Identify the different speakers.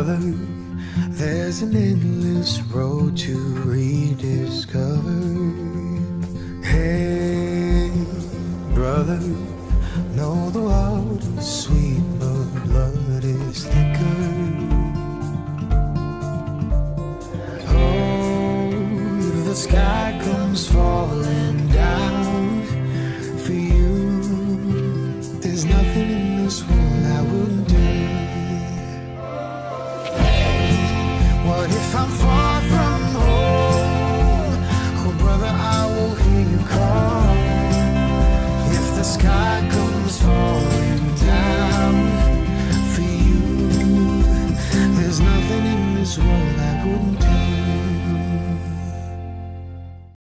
Speaker 1: brother, there's an endless road to rediscover. Hey, brother, know the water's sweet, but blood is thicker. Oh, the sky comes falling down for you. There's nothing in this world I wouldn't do. What if I'm far from home? Oh, brother, I will hear you call. If the sky comes falling down for you, there's nothing in this world I wouldn't do.